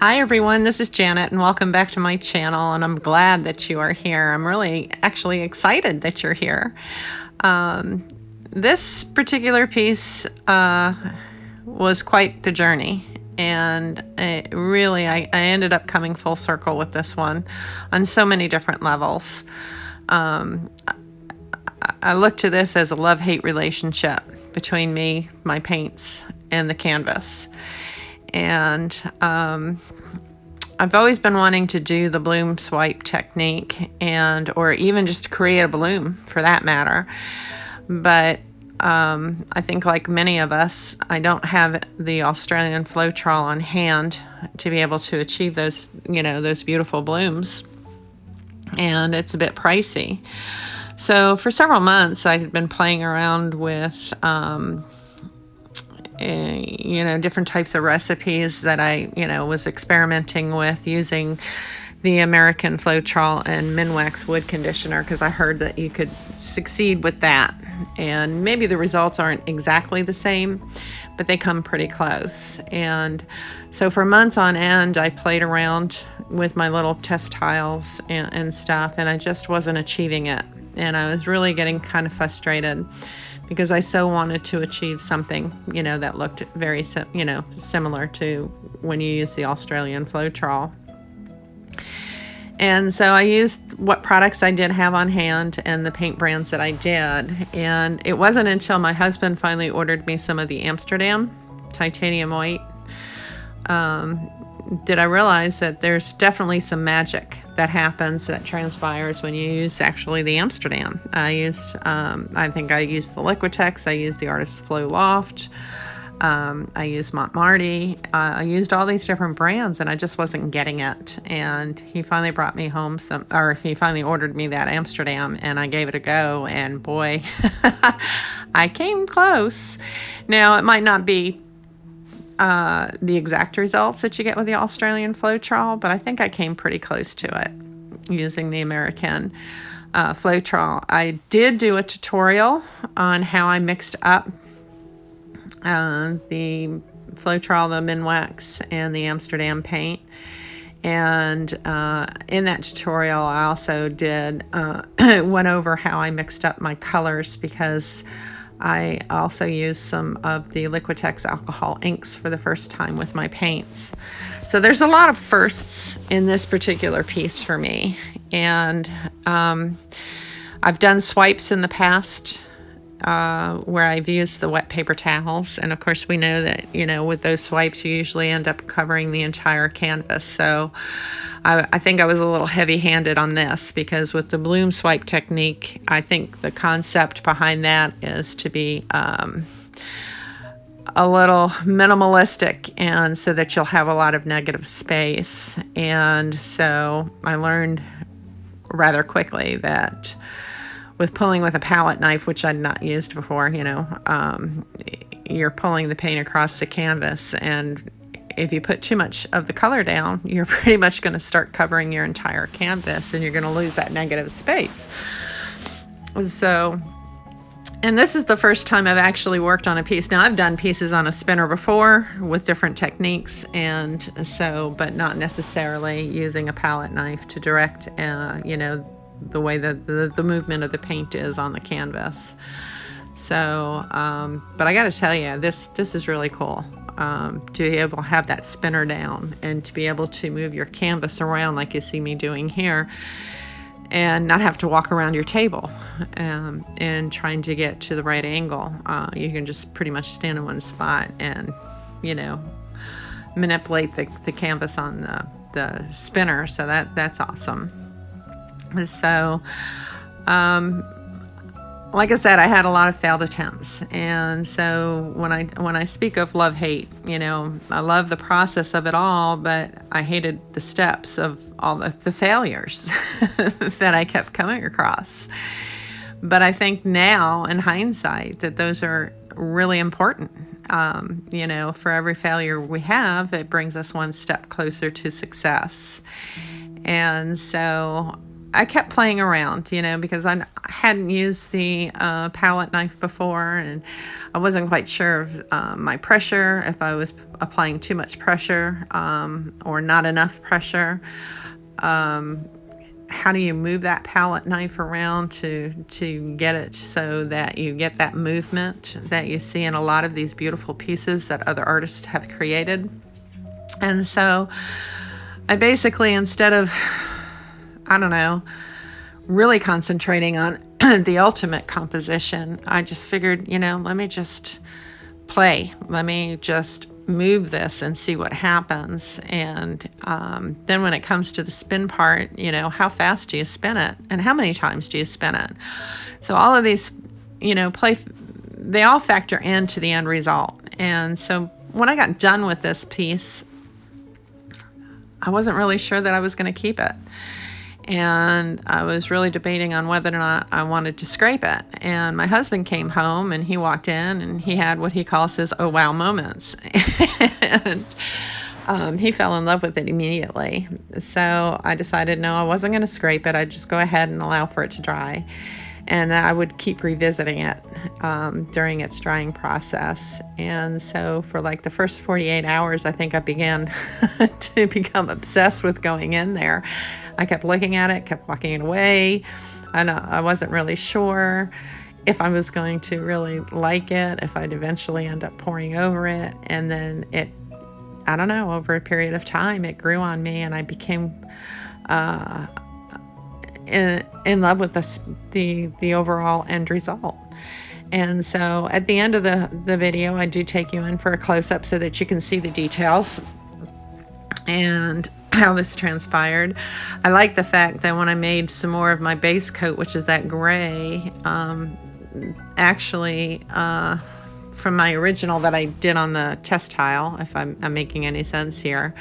Hi everyone, this is Janet and welcome back to my channel, and I'm glad that you are here. I'm really actually excited that you're here. This particular piece was quite the journey, and I ended up coming full circle with this one on so many different levels. I look to this as a love-hate relationship between me, my paints, and the canvas. And I've always been wanting to do the bloom swipe technique, or even just create a bloom for that matter. But I think, like many of us, I don't have the Australian Floetrol on hand to be able to achieve those, those beautiful blooms. And it's a bit pricey. So for several months, I had been playing around with different types of recipes that I, was experimenting with using the American Floetrol and Minwax wood conditioner, because I heard that you could succeed with that. And maybe the results aren't exactly the same, but they come pretty close. And so for months on end, I played around with my little test tiles and stuff, and I just wasn't achieving it. And I was really getting kind of frustrated, because I so wanted to achieve something, that looked very, similar to when you use the Australian Floetrol. And so I used what products I did have on hand and the paint brands that I did. And it wasn't until my husband finally ordered me some of the Amsterdam titanium white did I realize that there's definitely some magic that happens, that transpires when you use actually the Amsterdam. I think I used the Liquitex, I used the Artist Flow Loft, I used Montmartre, I used all these different brands, and I just wasn't getting it. And he finally brought me home he finally ordered me that Amsterdam, and I gave it a go, and boy, I came close. Now, it might not be the exact results that you get with the Australian Floetrol, but I think I came pretty close to it using the American Floetrol. I did do a tutorial on how I mixed up the Floetrol, the Minwax, and the Amsterdam paint. And in that tutorial, I also went over how I mixed up my colors, because I also used some of the Liquitex alcohol inks for the first time with my paints. So there's a lot of firsts in this particular piece for me. And I've done swipes in the past where I've used the wet paper towels. And of course, we know that, with those swipes, you usually end up covering the entire canvas. So I think I was a little heavy-handed on this, because with the bloom swipe technique, I think the concept behind that is to be a little minimalistic, and so that you'll have a lot of negative space. And so I learned rather quickly that with pulling with a palette knife, which I'd not used before, you're pulling the paint across the canvas, and if you put too much of the color down, you're pretty much going to start covering your entire canvas, and you're going to lose that negative space. So, and this is the first time I've actually worked on a piece. Now, I've done pieces on a spinner before with different techniques, but not necessarily using a palette knife to direct, the way that the movement of the paint is on the canvas. So, but I got to tell you, this is really cool. To be able to have that spinner down and to be able to move your canvas around like you see me doing here, and not have to walk around your table and trying to get to the right angle. You can just pretty much stand in one spot and, manipulate the canvas on the spinner. So that's awesome. So, like I said, I had a lot of failed attempts. And so when I speak of love-hate, I love the process of it all, but I hated the steps of all the failures that I kept coming across. But I think now, in hindsight, that those are really important. For every failure we have, it brings us one step closer to success. And so I kept playing around, because I hadn't used the palette knife before, and I wasn't quite sure of my pressure, if I was applying too much pressure or not enough pressure. How do you move that palette knife around to get it so that you get that movement that you see in a lot of these beautiful pieces that other artists have created? And so I basically, instead of, I don't know, really concentrating on the ultimate composition, I just figured, let me just play. Let me just move this and see what happens. And then when it comes to the spin part, how fast do you spin it? And how many times do you spin it? So all of these, they all factor into the end result. And so when I got done with this piece, I wasn't really sure that I was going to keep it. And I was really debating on whether or not I wanted to scrape it. And my husband came home, and he walked in, and he had what he calls his oh wow moments. And he fell in love with it immediately. So I decided, no, I wasn't going to scrape it. I'd just go ahead and allow for it to dry. And I would keep revisiting it during its drying process. And so for like the first 48 hours, I think I began to become obsessed with going in there. I kept looking at it, kept walking it away. I wasn't really sure if I was going to really like it, if I'd eventually end up pouring over it. And then I don't know, over a period of time, it grew on me, and I became in love with the overall end result. And so at the end of the video, I do take you in for a close-up so that you can see the details and how this transpired. I like the fact that when I made some more of my base coat, which is that gray, actually from my original that I did on the test tile, if I'm making any sense here,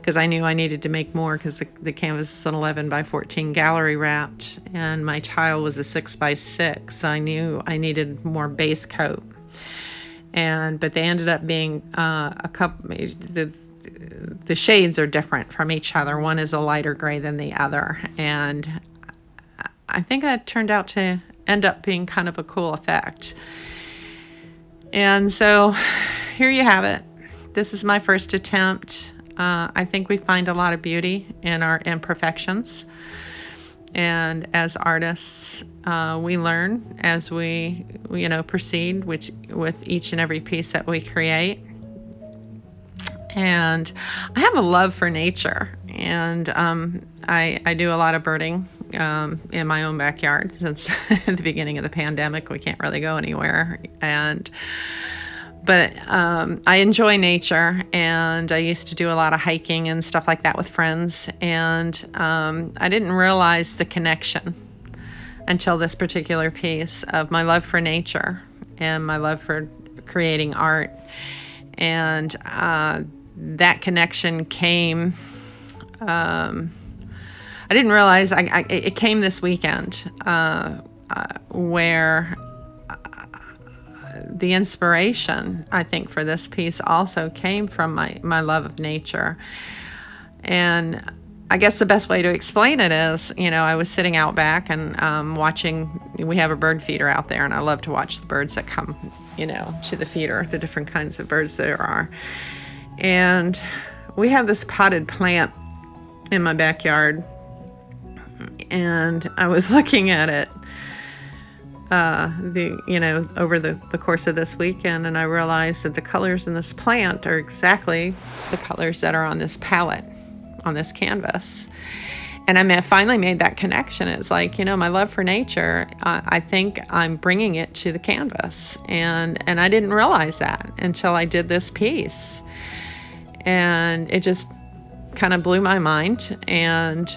because I knew I needed to make more because the canvas is an 11 by 14 gallery wrapped, and my tile was a 6 by 6. So I knew I needed more base coat. But they ended up being a couple. The shades are different from each other. One is a lighter gray than the other, and I think that turned out to end up being kind of a cool effect. And so here you have it. This is my first attempt. I think we find a lot of beauty in our imperfections. And as artists, we learn as we proceed with each and every piece that we create. And I have a love for nature, and I do a lot of birding in my own backyard. Since the beginning of the pandemic, we can't really go anywhere, but I enjoy nature, and I used to do a lot of hiking and stuff like that with friends, and I didn't realize the connection until this particular piece of my love for nature and my love for creating art. And that connection came, I didn't realize, it came this weekend, where the inspiration, I think, for this piece also came from my love of nature. And I guess the best way to explain it is, I was sitting out back and watching, we have a bird feeder out there, and I love to watch the birds that come, to the feeder, the different kinds of birds there are. And we have this potted plant in my backyard, and I was looking at it over the course of this weekend, and I realized that the colors in this plant are exactly the colors that are on this palette, on this canvas. And I finally made that connection. It's like, my love for nature, I think I'm bringing it to the canvas. And I didn't realize that until I did this piece. And it just kind of blew my mind. And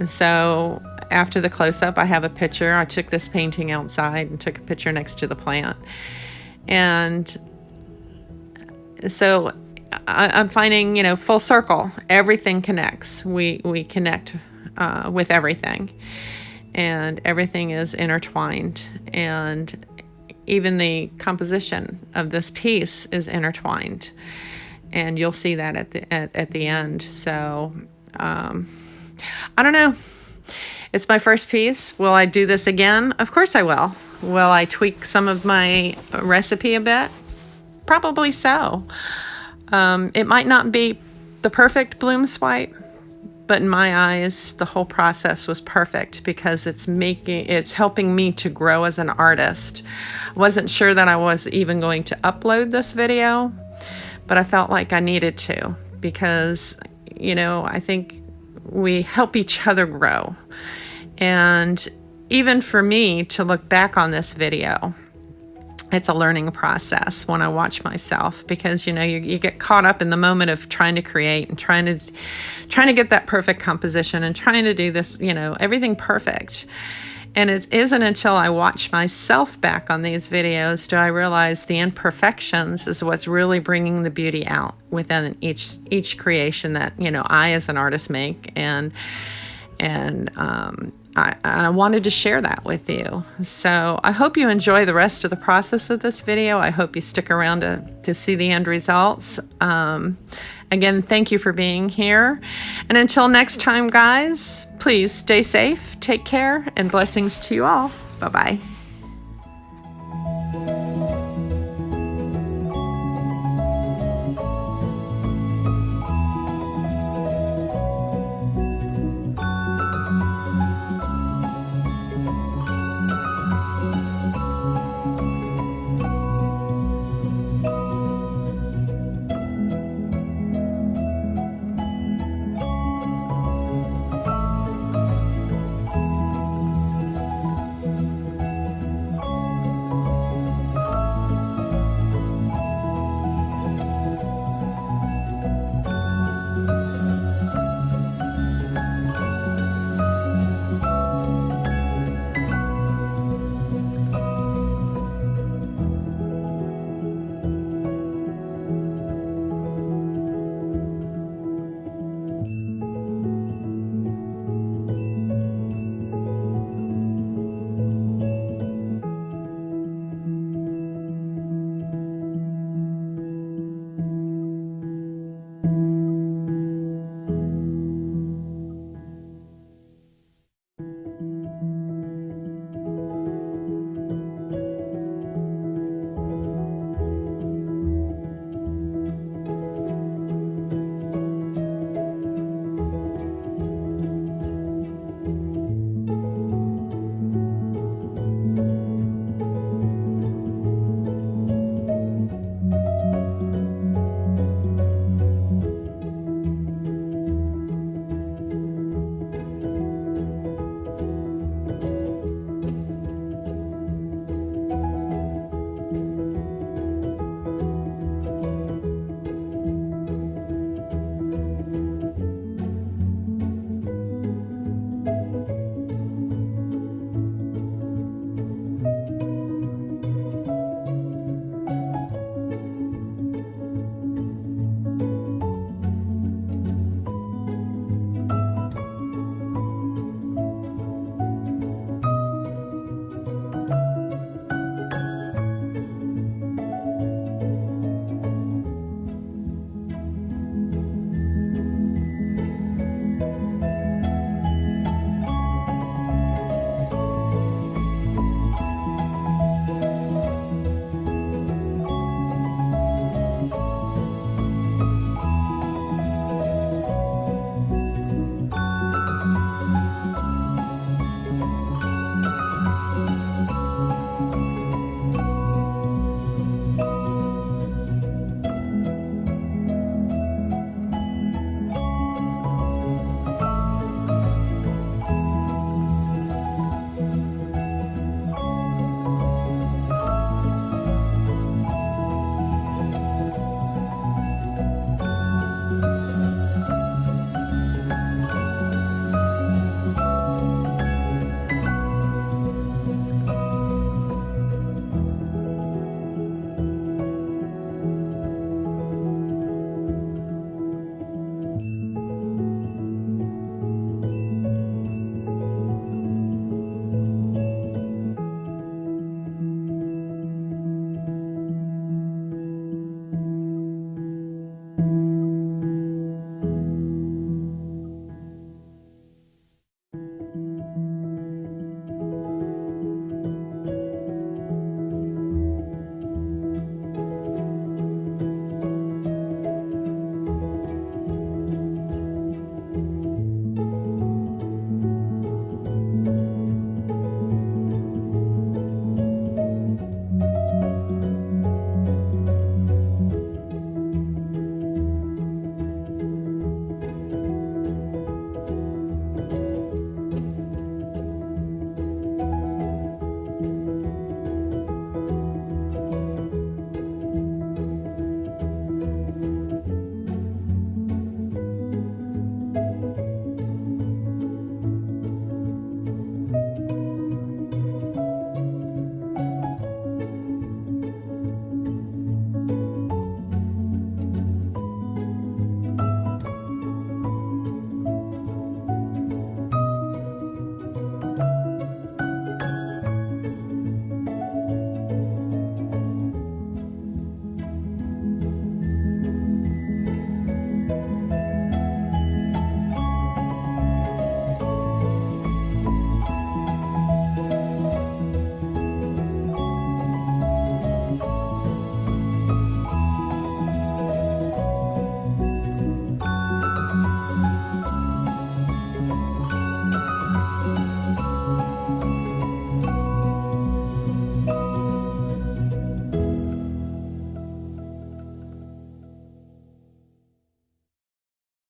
so after the close-up, I have a picture. I took this painting outside and took a picture next to the plant. And so I'm finding, full circle, everything connects. We connect with everything, and everything is intertwined. And even the composition of this piece is intertwined, and you'll see that at the end. So I don't know. It's my first piece. Will I do this again? Of course I will. Will I tweak some of my recipe a bit? Probably so. It might not be the perfect bloom swipe, but in my eyes, the whole process was perfect because it's helping me to grow as an artist. I wasn't sure that I was even going to upload this video, but I felt like I needed to because, you know, I think we help each other grow. And even for me to look back on this video, it's a learning process when I watch myself because, you know, you get caught up in the moment of trying to create and trying to get that perfect composition and trying to do this, you know, everything perfect. And it isn't until I watch myself back on these videos do I realize the imperfections is what's really bringing the beauty out within each creation that, you know, I as an artist make. And I wanted to share that with you. So I hope you enjoy the rest of the process of this video. I hope you stick around to see the end results. Again, thank you for being here. And until next time, guys, please stay safe, take care, and blessings to you all. Bye-bye.